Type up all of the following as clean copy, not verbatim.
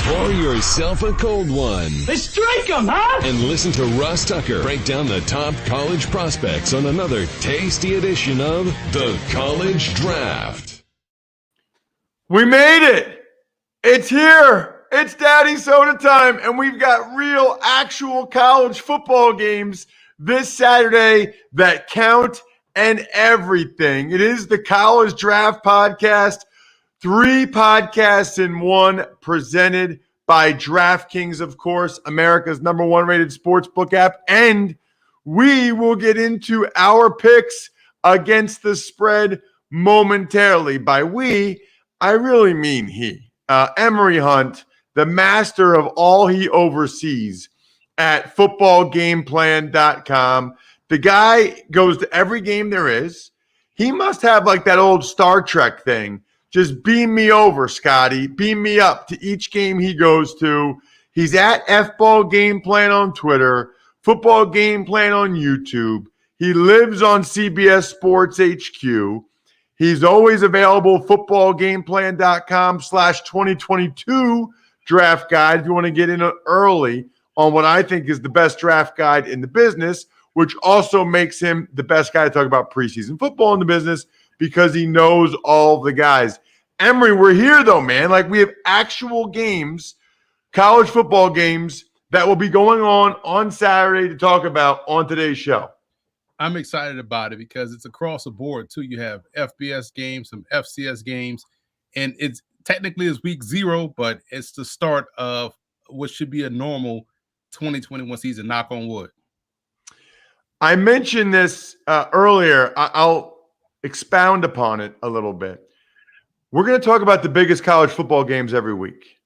Pour yourself a cold one. Let's strike 'em, huh? And listen to Ross Tucker break down the top college prospects on another tasty edition of The College Draft. We made it. It's here. It's Daddy Soda time, and we've got real, actual college football games this Saturday that count and everything. It is the College Draft Podcast. 3 podcasts in one, presented by DraftKings, of course, America's #1 rated sportsbook app. And we will get into our picks against the spread momentarily. By we, I really mean he. Emory Hunt, the master of all he oversees at footballgameplan.com. The guy goes to every game there is. He must have like that old Star Trek thing. Just beam me over, Scotty. Beam me up to each game he goes to. He's at F-Ball Game Plan on Twitter, Football Game Plan on YouTube. He lives on CBS Sports HQ. He's always available, footballgameplan.com/2022 draft guide if you want to get in early on what I think is the best draft guide in the business, which also makes him the best guy to talk about preseason football in the business, because he knows all the guys. Emory, we're here though, man. Like, we have actual games, college football games, that will be going on Saturday to talk about on today's show. I'm excited about it because it's across the board too. You have FBS games, some FCS games, and it's technically it's week 0, but it's the start of what should be a normal 2021 season, knock on wood. I mentioned this earlier. I'll expound upon it a little bit. We're going to talk about the biggest college football games every week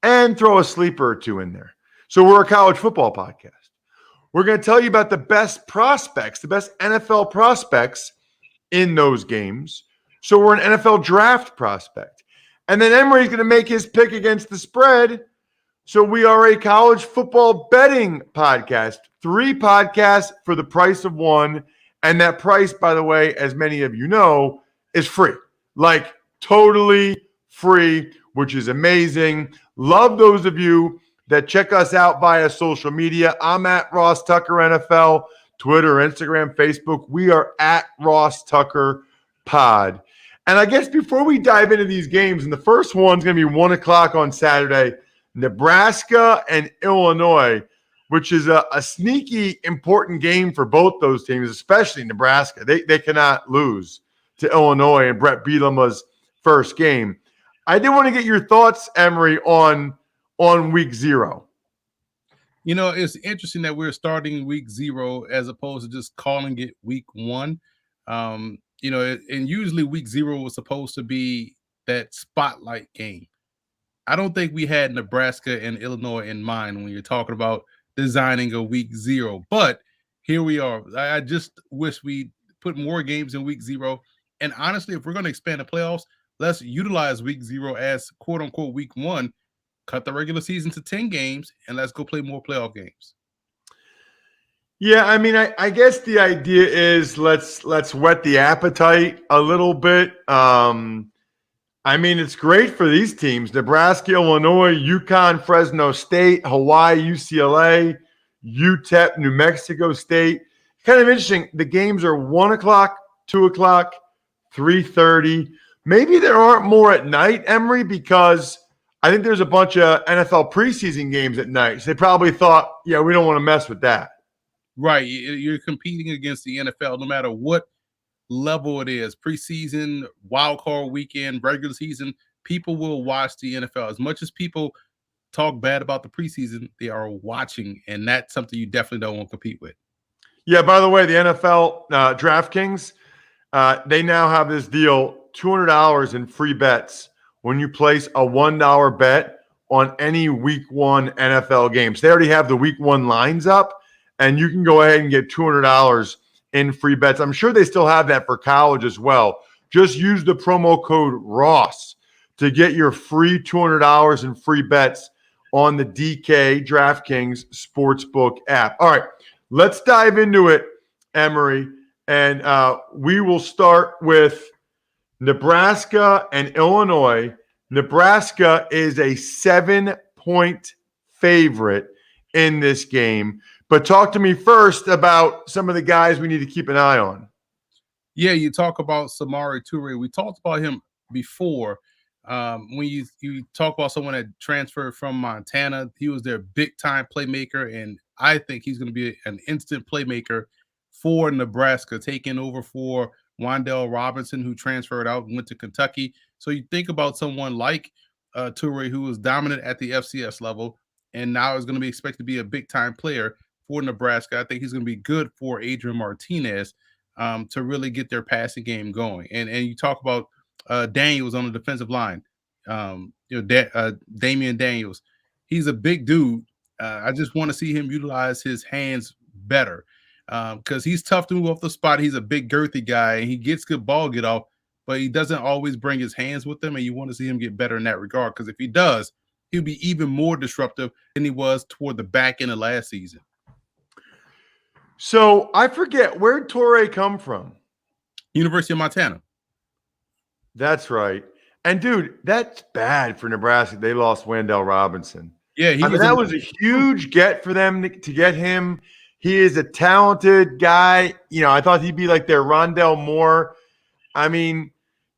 and throw a sleeper or two in there. So we're a college football podcast. We're going to tell you about the best prospects, the best NFL prospects in those games. So we're an NFL draft prospect. And then Emory's going to make his pick against the spread. So we are a college football betting podcast. 3 podcasts for the price of 1. And that price, by the way, as many of you know, is free. Like, totally free, which is amazing. Love those of you that check us out via social media. I'm at Ross Tucker NFL, Twitter, Instagram, Facebook. We are at Ross Tucker Pod. And I guess before we dive into these games, and the first one's going to be 1 o'clock on Saturday, Nebraska and Illinois, which is a sneaky important game for both those teams, especially Nebraska. They cannot lose to Illinois in Brett Bielema's first game. I did want to get your thoughts, Emory, on week 0. You know, it's interesting that we're starting week 0 as opposed to just calling it week 1. And usually week 0 was supposed to be that spotlight game. I don't think we had Nebraska and Illinois in mind when you're talking about designing a week 0, but here we are. I just wish we put more games in week 0. And honestly, if we're going to expand the playoffs, let's utilize week 0 as quote unquote week 1, cut the regular season to 10 games, and let's go play more playoff games. Yeah, I mean, I guess the idea is let's whet the appetite a little bit. I mean, it's great for these teams: Nebraska, Illinois, UConn, Fresno State, Hawaii, UCLA, UTEP, New Mexico State. Kind of interesting. The games are 1 o'clock, 2 o'clock, 3:30. Maybe there aren't more at night, Emory, because I think there's a bunch of NFL preseason games at night. So they probably thought, yeah, we don't want to mess with that. Right. You're competing against the NFL no matter what level it is, preseason, wild card weekend, regular season. People will watch the NFL. As much as people talk bad about the preseason, they are watching, and that's something you definitely don't want to compete with. Yeah, by the way, the NFL DraftKings, they now have this deal, $200 in free bets when you place a $1 bet on any week 1 NFL games. They already have the week 1 lines up, and you can go ahead and get $200 in free bets. I'm sure they still have that for college as well. Just use the promo code ROSS to get your free $200 in free bets on the DK DraftKings Sportsbook app. All right, let's dive into it, Emory. And we will start with Nebraska and Illinois. Nebraska is a 7 6-point favorite in this game. But talk to me first about some of the guys we need to keep an eye on. Yeah, you talk about Samori Toure. We talked about him before. When you talk about someone that transferred from Montana, he was their big time playmaker, and I think he's going to be an instant playmaker for Nebraska, taking over for Wandale Robinson, who transferred out and went to Kentucky. So you think about someone like Toure, who was dominant at the FCS level, and now is going to be expected to be a big time player for Nebraska. I think he's going to be good for Adrian Martinez to really get their passing game going. And you talk about Daniels on the defensive line. Damian Daniels. He's a big dude. I just want to see him utilize his hands better because he's tough to move off the spot. He's a big, girthy guy, and he gets good ball get off, but he doesn't always bring his hands with him, and you want to see him get better in that regard because if he does, he'll be even more disruptive than he was toward the back end of last season. So I forget, where'd Toure come from? University of Montana. That's right. And dude, that's bad for Nebraska. They lost Wandale Robinson. Yeah, that was a huge get for them to get him. He is a talented guy. I thought he'd be like their Rondell Moore. I mean,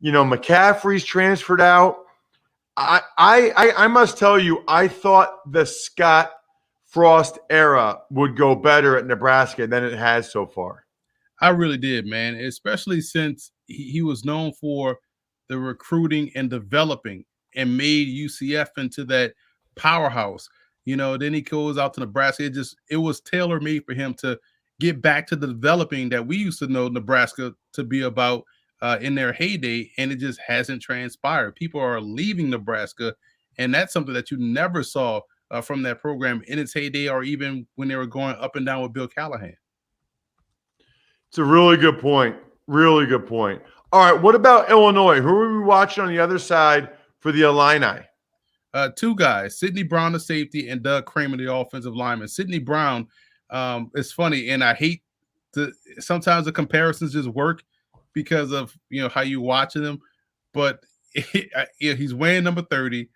McCaffrey's transferred out. I must tell you, I thought the Scott Frost era would go better at Nebraska than it has so far. I really did, man, especially since he was known for the recruiting and developing and made UCF into that powerhouse. Then he goes out to Nebraska. It was tailor-made for him to get back to the developing that we used to know Nebraska to be about in their heyday, and it just hasn't transpired. People are leaving Nebraska, and that's something that you never saw from that program in its heyday or even when they were going up and down with Bill Callahan. It's a really good point. Really good point. All right, what about Illinois? Who are we watching on the other side for the Illini? Two guys, Sidney Brown, the safety, and Doug Kramer, the offensive lineman. Sidney Brown, it's funny, and I hate sometimes the comparisons just work because of how you watching them, but he's weighing number 30.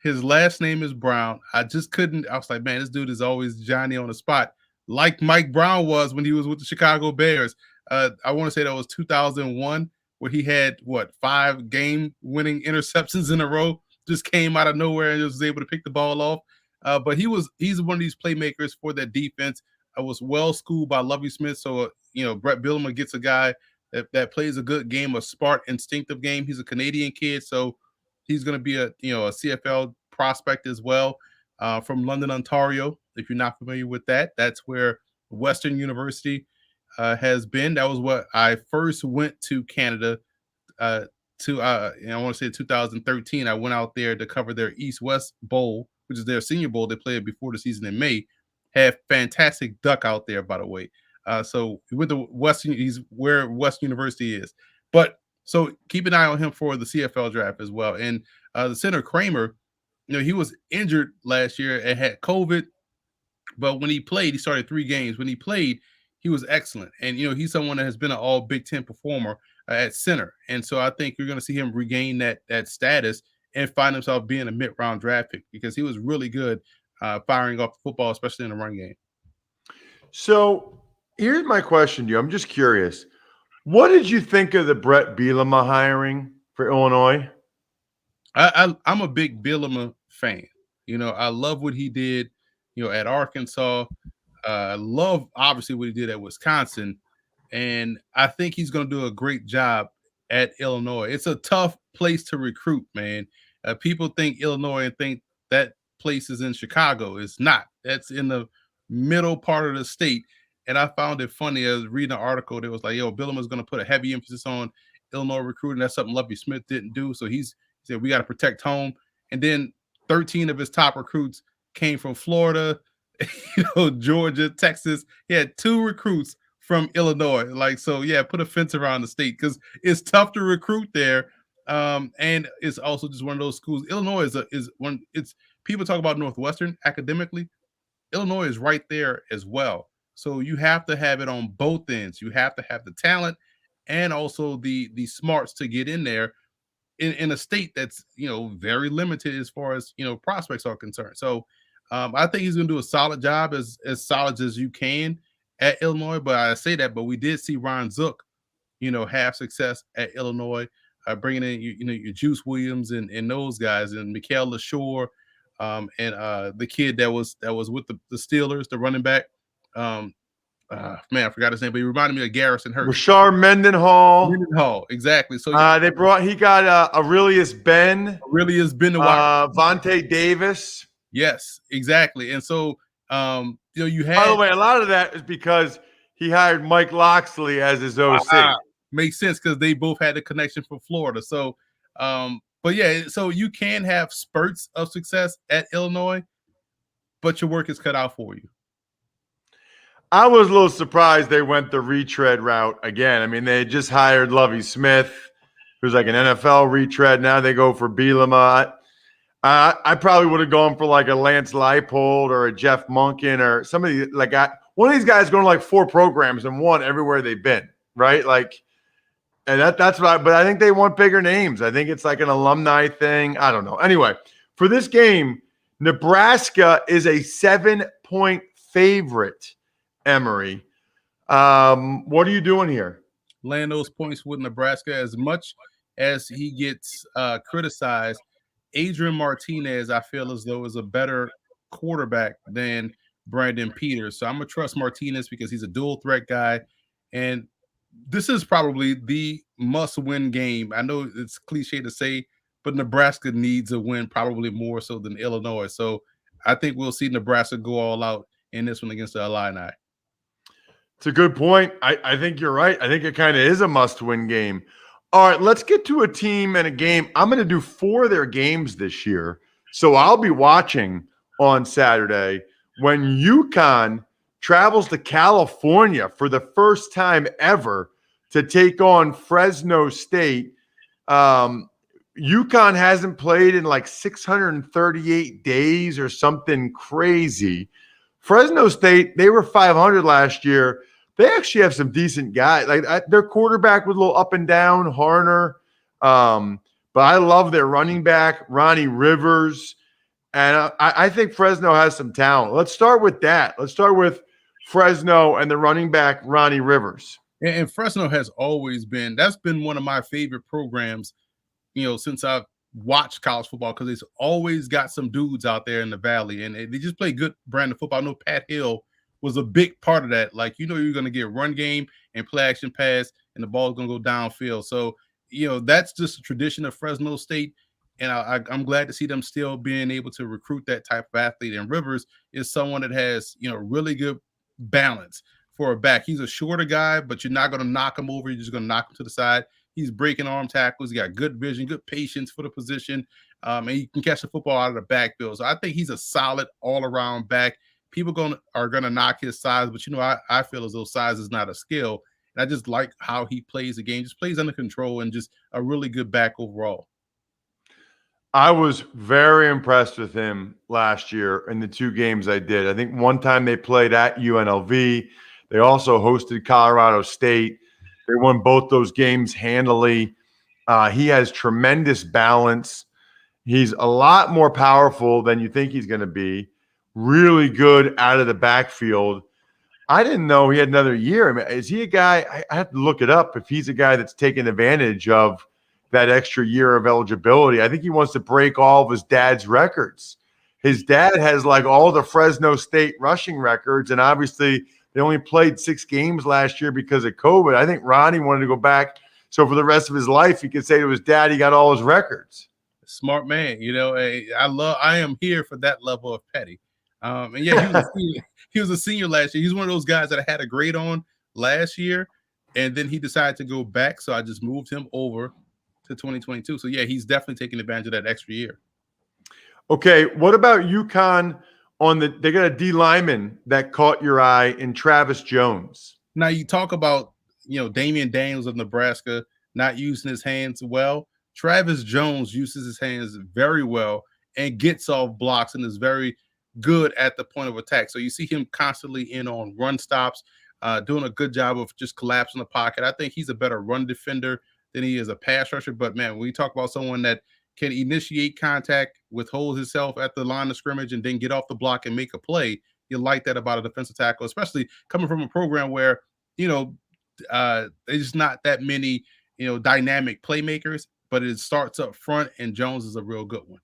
His last name is Brown. I was like, man, this dude is always Johnny on the spot, like Mike Brown was when he was with the Chicago Bears. I want to say that was 2001, where he had 5 game-winning interceptions in a row. Just came out of nowhere and just was able to pick the ball off. But he's one of these playmakers for that defense. I was well schooled by Lovie Smith, so Brett Bielema gets a guy that plays a good game, a smart, instinctive game. He's a Canadian kid, so he's going to be a CFL prospect as well from London, Ontario. If you're not familiar with that, that's where Western University has been. That was what I first went to Canada I want to say 2013. I went out there to cover their East-West Bowl, which is their senior bowl. They played before the season in May. Had fantastic duck out there, by the way. So with the Western, he's where Western University is. But so keep an eye on him for the CFL draft as well. And the center Kramer, he was injured last year and had COVID. But when he played, he started 3 games. When he played, he was excellent. And, he's someone that has been an all Big Ten performer at center. And so I think you're going to see him regain that status and find himself being a mid-round draft pick because he was really good firing off the football, especially in the run game. So here's my question to you. I'm just curious. What did you think of the Brett Bielema hiring for Illinois? I'm a big Bielema fan. I love what he did, at Arkansas. I love, obviously, what he did at Wisconsin. And I think he's going to do a great job at Illinois. It's a tough place to recruit, man. People think Illinois and think that place is in Chicago. It's not. That's in the middle part of the state. And I found it funny. I was reading an article that was like, Bielema's going to put a heavy emphasis on Illinois recruiting. That's something Lovie Smith didn't do. So he said, we got to protect home. And then 13 of his top recruits came from Florida, Georgia, Texas. He had 2 recruits from Illinois. Put a fence around the state because it's tough to recruit there. And it's also just one of those schools. Illinois is one. It's people talk about Northwestern academically. Illinois is right there as well. So you have to have it on both ends. You have to have the talent and also the smarts to get in there. in a state that's, very limited as far as, prospects are concerned. So I think he's going to do a solid job, as solid as you can at Illinois. But I say that, but we did see Ron Zook, have success at Illinois, bringing in, your Juice Williams and those guys, and Mikael LaShore, and the kid that was with the Steelers, the running back. Man, I forgot his name, but he reminded me of Garrison Hurst. Rashard Mendenhall. Mendenhall, exactly. So he got Aurelius Ben. Aurelius Ben, Vontae Davis. Yes, exactly. And so, you had. By the way, a lot of that is because he hired Mike Loxley as his OC. Makes sense, because they both had a connection from Florida. So, but yeah, so you can have spurts of success at Illinois, but your work is cut out for you. I was a little surprised they went the retread route again. I mean, they had just hired Lovie Smith, who's like an NFL retread. Now they go for Bielema. I probably would have gone for like a Lance Leipold or a Jeff Monken or somebody like that. One of these guys going to like 4 programs and won everywhere they've been, right? Like, and that's what but I think they want bigger names. I think it's like an alumni thing. I don't know. Anyway, for this game, Nebraska is a 7-point favorite. Emory, what are you doing here? Laying those points with Nebraska. As much as he gets criticized, Adrian Martinez, I feel as though, is a better quarterback than Brandon Peters. So I'm going to trust Martinez because he's a dual threat guy. And this is probably the must-win game. I know it's cliche to say, but Nebraska needs a win probably more so than Illinois. So I think we'll see Nebraska go all out in this one against the Illini. It's a good point. I think you're right. I think it kind of is a must-win game. All right, let's get to a team and a game. I'm going to do 4 of their games this year. So I'll be watching on Saturday when UConn travels to California for the first time ever to take on Fresno State. UConn hasn't played in like 638 days or something crazy. Fresno State, they were 500 last year. They actually have some decent guys. Like their quarterback was a little up and down, Harner. But I love their running back, Ronnie Rivers. And I think Fresno has some talent. Let's start with that. Let's start with Fresno and the running back, Ronnie Rivers. And Fresno has always been, that's been one of my favorite programs, since I've watched college football, because it's always got some dudes out there in the Valley, and they just play good brand of football. I know Pat Hill was a big part of that. Like, you're going to get run game and play action pass, and the ball's going to go downfield. So, that's just a tradition of Fresno State, and I'm glad to see them still being able to recruit that type of athlete. And Rivers is someone that has, really good balance for a back. He's a shorter guy, but you're not going to knock him over. You're just going to knock him to the side. He's breaking arm tackles. He got good vision, good patience for the position, and he can catch the football out of the backfield. So I think he's a solid all-around back. People are gonna knock his size, but I feel as though size is not a skill. And I just like how he plays the game. Just plays under control and just a really good back overall. I was very impressed with him last year in the 2 games I did. I think one time they played at UNLV. They also hosted Colorado State. They won both those games handily. He has tremendous balance. He's a lot more powerful than you think he's going to be. Really good out of the backfield. I didn't know he had another year. I mean, is he a guy? I have to look it up if he's a guy that's taking advantage of that extra year of eligibility. I think he wants to break all of his dad's records. His dad has like all the Fresno State rushing records, and obviously they only played 6 games last year because of COVID. I think Ronnie wanted to go back so for the rest of his life he could say to his dad he got all his records. Smart man. I am here for that level of petty. And yeah, he was a senior last year. He's one of those guys that I had a grade on last year, and then he decided to go back, so I just moved him over to 2022. So yeah, he's definitely taking advantage of that extra year. Okay, what about UConn they got a D lineman that caught your eye in Travis Jones? Now you talk about, Damian Daniels of Nebraska not using his hands well. Travis Jones uses his hands very well and gets off blocks and is very good at the point of attack. So you see him constantly in on run stops, doing a good job of just collapsing the pocket. I think he's a better run defender than he is a pass rusher. But man, when we talk about someone that can initiate contact, withhold himself at the line of scrimmage, and then get off the block and make a play, you like that about a defensive tackle, especially coming from a program where, there's not that many, dynamic playmakers, but it starts up front, and Jones is a real good one.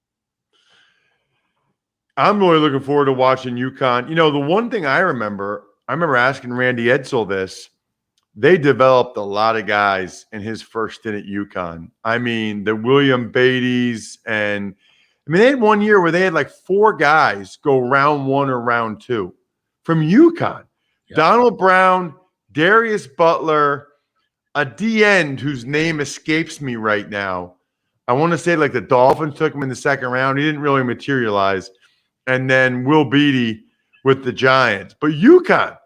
I'm really looking forward to watching UConn. The one thing I remember asking Randy Edsall this. They developed a lot of guys in his first stint at UConn. I mean, the William Beatties, and they had one year where they had like 4 guys go round 1 or round 2 from UConn. Yep. Donald Brown, Darius Butler, a D end whose name escapes me right now. I want to say like the Dolphins took him in the second round. He didn't really materialize. And then Will Beatty with the Giants. But UConn,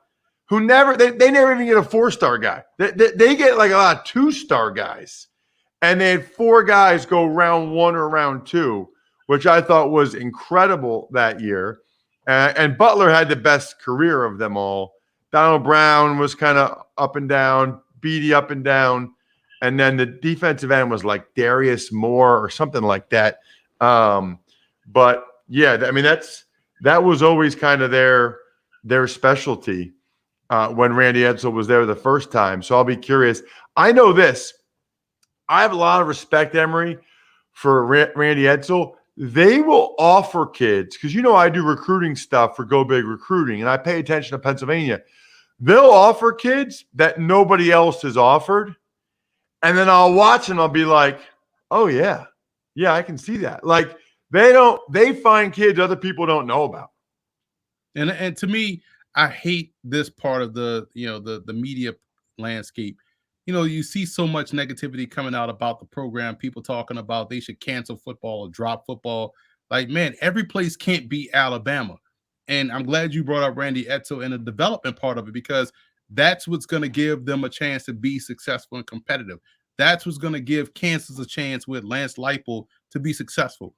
who never even get a 4-star guy. They get like a lot of 2-star guys. And they had 4 guys go round 1 or round 2, which I thought was incredible that year. And Butler had the best career of them all. Donald Brown was kind of up and down, Beatty up and down. And then the defensive end was like Darius Moore or something like that. But yeah, that was always kind of their specialty. When Randy Edsall was there the first time. So I'll be curious. I know this. I have a lot of respect, Emory, for Randy Edsall. They will offer kids, because I do recruiting stuff for Go Big Recruiting, and I pay attention to Pennsylvania. They'll offer kids that nobody else has offered, and then I'll watch and I'll be like, oh, yeah, I can see that. Like, they find kids other people don't know about. And to me, I hate this part of the media landscape. You see so much negativity coming out about the program, people talking about they should cancel football or drop football. Like, man, every place can't be Alabama. And I'm glad you brought up Randy Edsall and the development part of it, because that's what's going to give them a chance to be successful and competitive. That's what's going to give Kansas a chance with Lance Leipold to be successful.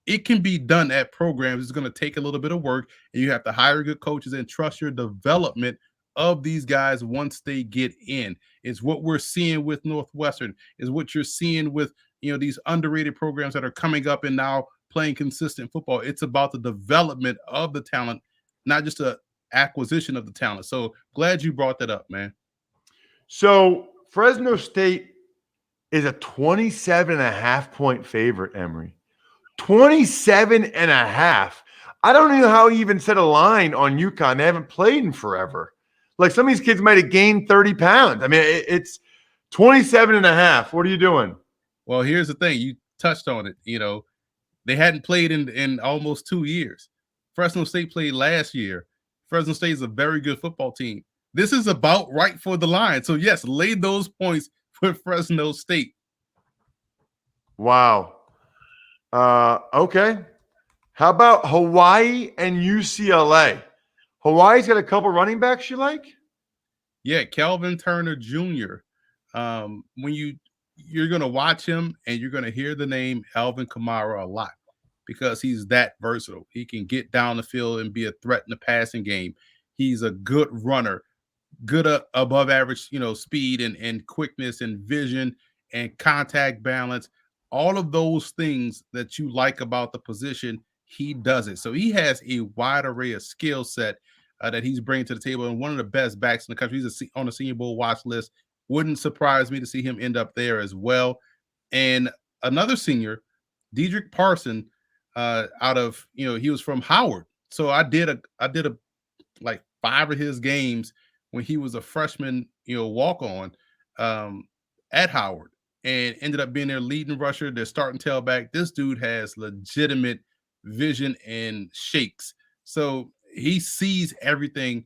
It can be done at programs. It's going to take a little bit of work, and you have to hire good coaches and trust your development of these guys once they get in. It's what we're seeing with Northwestern, is what you're seeing with these underrated programs that are coming up and now playing consistent football. It's about the development of the talent, not just the acquisition of the talent. So glad you brought that up, man. So Fresno State is a 27.5-point favorite, Emory. 27.5. I don't know how he even set a line on UConn. They haven't played in forever. Like, some of these kids might have gained 30 pounds. I mean, it's 27.5. What are you doing? Well, here's the thing. You touched on it. They hadn't played in almost 2 years. Fresno State played last year. Fresno State is a very good football team. This is about right for the line. So, yes, lay those points for Fresno State. Wow. Okay. How about Hawaii and UCLA? Hawaii's got a couple running backs you like? Yeah, Kelvin Turner Jr. When you're going to watch him and you're going to hear the name Alvin Kamara a lot, because he's that versatile. He can get down the field and be a threat in the passing game. He's a good runner, good above average, speed and quickness and vision and contact balance. All of those things that you like about the position, he does it. So he has a wide array of skill set that he's bringing to the table, and one of the best backs in the country. He's on the Senior Bowl watch list. Wouldn't surprise me to see him end up there as well. And another senior, Dedrick Parson, out of he was from Howard. So I did a like 5 of his games when he was a freshman, walk on at Howard, and ended up being their leading rusher, their starting tailback. This dude has legitimate vision and shakes. So he sees everything.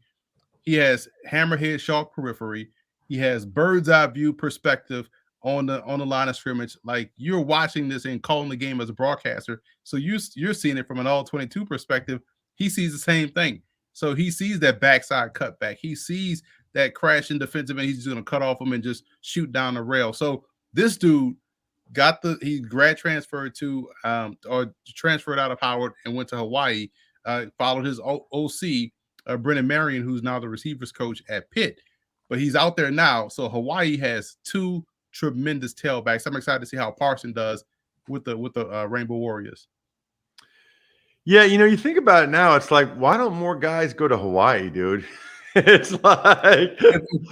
He has hammerhead shark periphery. He has bird's eye view perspective on the line of scrimmage. Like, you're watching this and calling the game as a broadcaster. So you're seeing it from an all 22 perspective. He sees the same thing. So he sees that backside cutback. He sees that crash in defensive, and he's just going to cut off him and just shoot down the rail. So this dude he grad transferred to or transferred out of Howard and went to Hawaii, followed his OC, Brennan Marion, who's now the receivers coach at Pitt. But he's out there now. So Hawaii has 2 tremendous tailbacks. I'm excited to see how Parson does with the Rainbow Warriors. Yeah, you think about it now, it's like, why don't more guys go to Hawaii, dude? It's like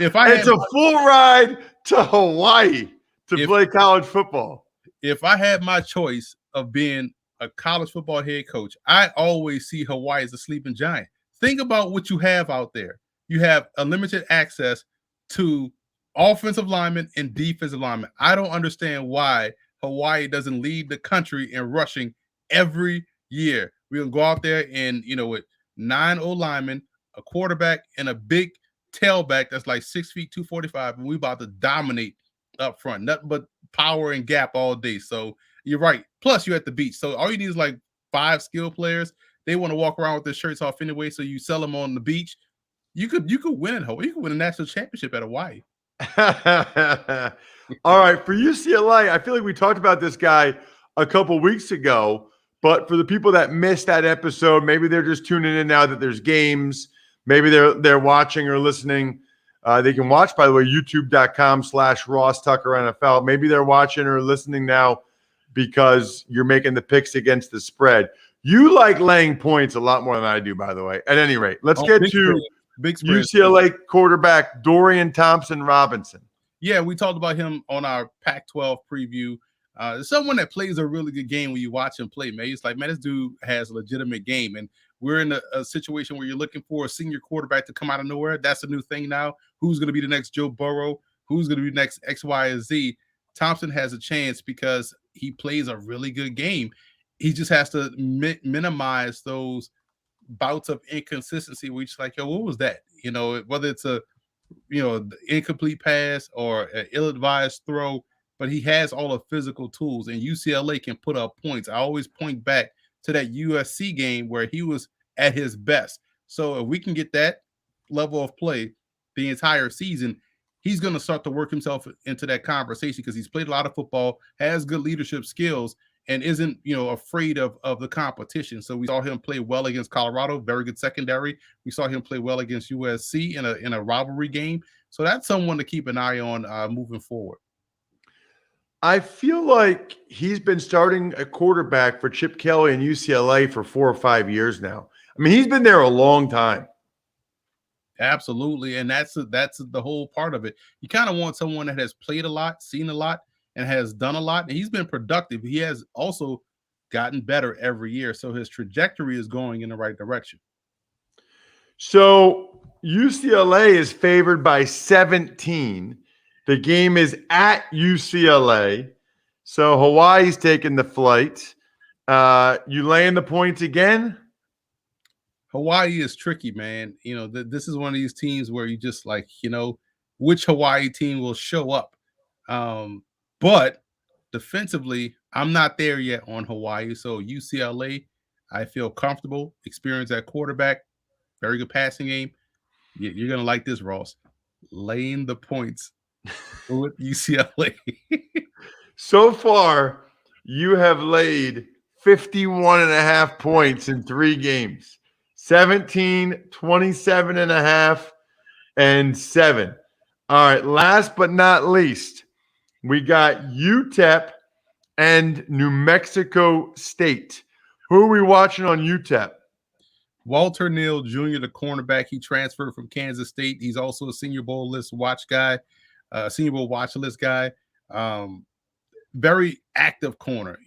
if I it's had a full ride to Hawaii to if- play college football. if I had my choice of being a college football head coach, I always see Hawaii as a sleeping giant. Think about what you have out there. You have unlimited access to offensive linemen and defensive linemen. I don't understand why Hawaii doesn't lead the country in rushing every year. We'll go out there and, with 9 O linemen, a quarterback, and a big tailback that's like 6 feet, 245, and we about to dominate up front. Nothing but power and gap all day. So you're right. Plus, you're at the beach. So all you need is like 5 skill players. They want to walk around with their shirts off anyway. So you sell them on the beach. You could win in Hawaii. You could win a national championship at Hawaii. All right, for UCLA, I feel like we talked about this guy a couple weeks ago, but for the people that missed that episode, maybe they're just tuning in now that there's games. Maybe they're watching or listening. They can watch, by the way, youtube.com/Ross Tucker NFL. Maybe they're watching or listening now because you're making the picks against the spread. You like laying points a lot more than I do, by the way. At any rate, let's get to big spread. UCLA quarterback Dorian Thompson-Robinson. Yeah, we talked about him on our Pac-12 preview. Someone that plays a really good game when you watch him play, man. It's like, man, this dude has a legitimate game. And we're in a situation where you're looking for a senior quarterback to come out of nowhere. That's a new thing now. Who's going to be the next Joe Burrow? Who's going to be the next X, Y, and Z? Thompson has a chance because he plays a really good game. He just has to minimize those bouts of inconsistency where you're like, yo, what was that? Whether it's a incomplete pass or an ill-advised throw, but he has all the physical tools, and UCLA can put up points. I always point back to that USC game where he was at his best. So if we can get that level of play the entire season, he's going to start to work himself into that conversation because he's played a lot of football, has good leadership skills, and isn't, afraid of the competition. So we saw him play well against Colorado, very good secondary. We saw him play well against USC in a rivalry game. So that's someone to keep an eye on moving forward. I feel like he's been starting a quarterback for Chip Kelly and UCLA for 4 or 5 years now. I mean, he's been there a long time. Absolutely, and that's the whole part of it. You kind of want someone that has played a lot, seen a lot, and has done a lot, and he's been productive. He has also gotten better every year, so his trajectory is going in the right direction. So UCLA is favored by 17. The game is at UCLA. So Hawaii's taking the flight. You laying the points again? Hawaii is tricky, man. This is one of these teams where you just like, which Hawaii team will show up. But defensively, I'm not there yet on Hawaii. So UCLA, I feel comfortable. Experience at quarterback, very good passing game. You're going to like this, Ross. Laying the points with UCLA. So far, you have laid 51.5 points in 3 games. 17, 27.5, and 7. All right, last but not least, we got UTEP and New Mexico State. Who are we watching on UTEP? Walter Neal Jr., the cornerback. He transferred from Kansas State. He's also a Senior Bowl watch list guy. Very active corner.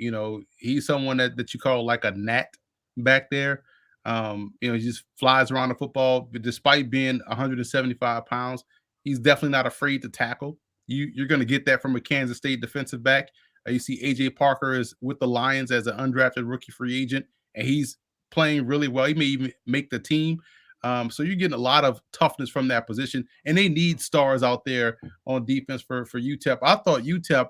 He's someone that you call like a gnat back there. He just flies around the football, but despite being 175 pounds, he's definitely not afraid to tackle. You're going to get that from a Kansas State defensive back. You see AJ Parker is with the Lions as an undrafted rookie free agent, and he's playing really well. He may even make the team. So you're getting a lot of toughness from that position, and they need stars out there on defense for UTEP. I thought UTEP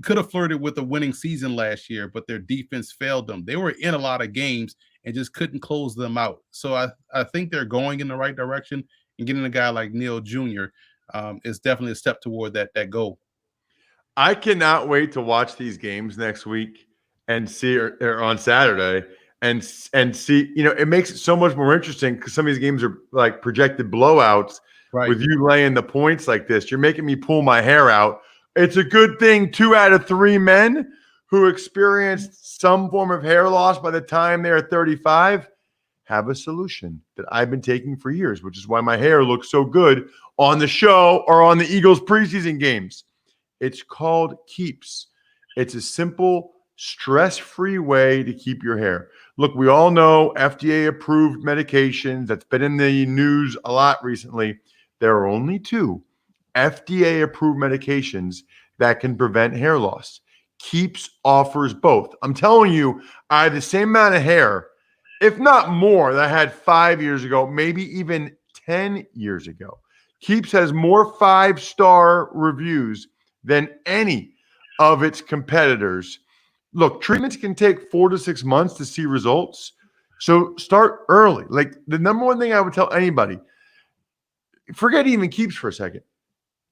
could have flirted with a winning season last year, but their defense failed them. They were in a lot of games and just couldn't close them out. So I think they're going in the right direction, and getting a guy like Neal Jr. Is definitely a step toward that goal. I cannot wait to watch these games next week and see or on Saturday and see. It makes it so much more interesting because some of these games are like projected blowouts. Right. with you laying the points like this. You're making me pull my hair out. It's a good thing 2 out of 3 men who experienced some form of hair loss by the time they're 35 have a solution that I've been taking for years, which is why my hair looks so good on the show or on the Eagles preseason games. It's called Keeps. It's a simple, stress-free way to keep your hair. Look, we all know FDA-approved medications. That's been in the news a lot recently. There are only 2 FDA-approved medications that can prevent hair loss. Keeps offers both. I'm telling you, I have the same amount of hair, if not more, that I had 5 years ago, maybe even 10 years ago. Keeps has more 5-star reviews than any of its competitors. Look, treatments can take 4 to 6 months to see results. So start early. Like the number one thing I would tell anybody, forget even Keeps for a second.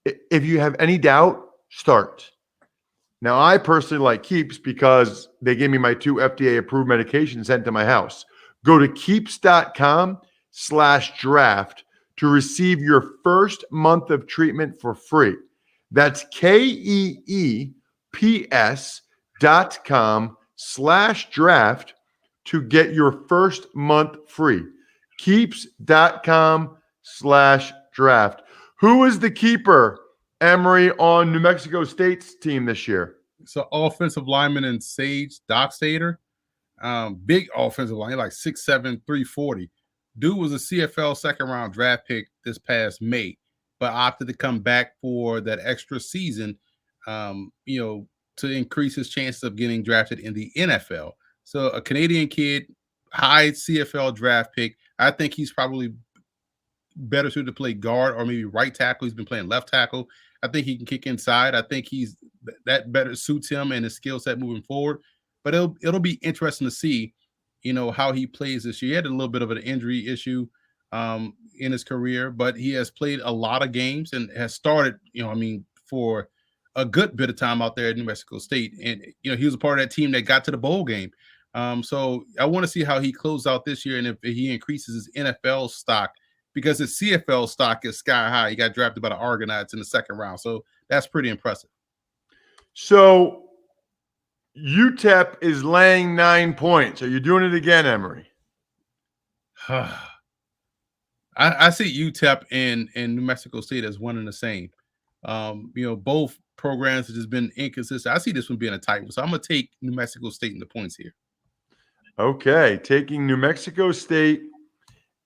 If you have any doubt, start. Now, I personally like Keeps because they gave me my 2 FDA-approved medications sent to my house. Go to keeps.com/draft to receive your first month of treatment for free. That's KEEPS.com/draft to get your first month free. Keeps.com/draft. Who is the keeper, Emory, on New Mexico State's team this year? So offensive lineman and Sage Dockstader. Big offensive line, like 6'7", 340. Dude was a CFL second-round draft pick this past May, but opted to come back for that extra season, to increase his chances of getting drafted in the NFL. So a Canadian kid, high CFL draft pick. I think he's probably better suited to play guard or maybe right tackle. He's been playing left tackle. I think he can kick inside. I think that better suits him and his skill set moving forward. But it'll be interesting to see, how he plays this year. He had a little bit of an injury issue in his career, but he has played a lot of games and has started, for a good bit of time out there at New Mexico State. And, he was a part of that team that got to the bowl game. So I want to see how he closes out this year and if he increases his NFL stock, because his CFL stock is sky high. He got drafted by the Argonauts in the second round. So that's pretty impressive. So UTEP is laying 9 points. Are you doing it again, Emory? I see UTEP and New Mexico State as one and the same. Both programs have just been inconsistent. I see this one being a tight one. So I'm going to take New Mexico State in the points here. Okay, taking New Mexico State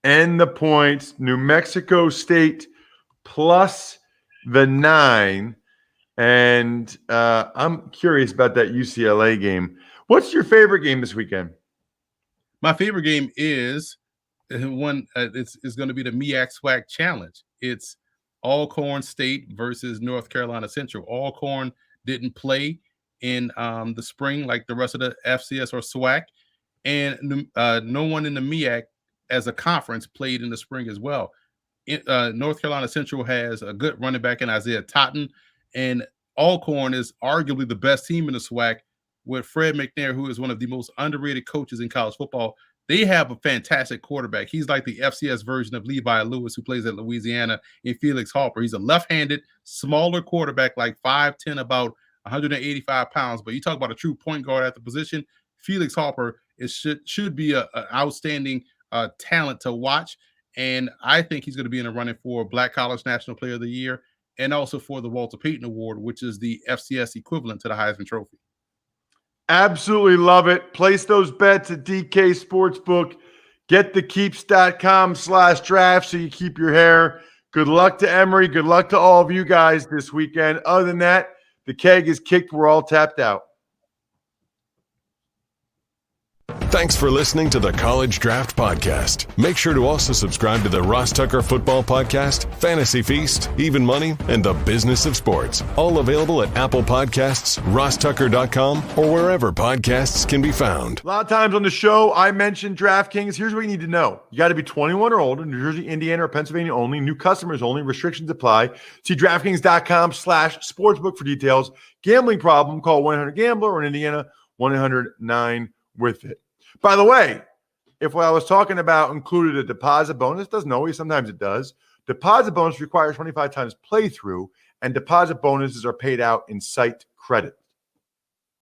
and the points. New Mexico State plus the 9. And I'm curious about that UCLA game. What's your favorite game this weekend? My favorite game is one. It's going to be the MEAC SWAC Challenge. It's Alcorn State versus North Carolina Central. Alcorn didn't play in the spring like the rest of the FCS or SWAC, and no one in the MEAC as a conference played in the spring as well. North Carolina Central has a good running back in Isaiah Totten, and Alcorn is arguably the best team in the SWAC with Fred McNair, who is one of the most underrated coaches in college football. They have a fantastic quarterback. He's like the FCS version of Levi Lewis, who plays at Louisiana, and Felix Harper. He's a left-handed, smaller quarterback, like 5'10", about 185 pounds. But you talk about a true point guard at the position, Felix Harper should be an outstanding talent to watch. And I think he's going to be in the running for Black College National Player of the Year and also for the Walter Payton Award, which is the FCS equivalent to the Heisman Trophy. Absolutely love it. Place those bets at DK Sportsbook. Get the keeps.com/draft so you keep your hair. Good luck to Emory. Good luck to all of you guys this weekend. Other than that, the keg is kicked. We're all tapped out. Thanks for listening to the College Draft Podcast. Make sure to also subscribe to the Ross Tucker Football Podcast, Fantasy Feast, Even Money, and The Business of Sports. All available at Apple Podcasts, rosstucker.com, or wherever podcasts can be found. A lot of times on the show, I mentioned DraftKings. Here's what you need to know. You got to be 21 or older, New Jersey, Indiana, or Pennsylvania only. New customers only. Restrictions apply. See DraftKings.com/sportsbook for details. Gambling problem, call 1-800-GAMBLER, or in Indiana, 1-800-9-WITH-IT. By the way, if what I was talking about included a deposit bonus, doesn't always, sometimes it does. Deposit bonus requires 25 times playthrough, and deposit bonuses are paid out in site credit.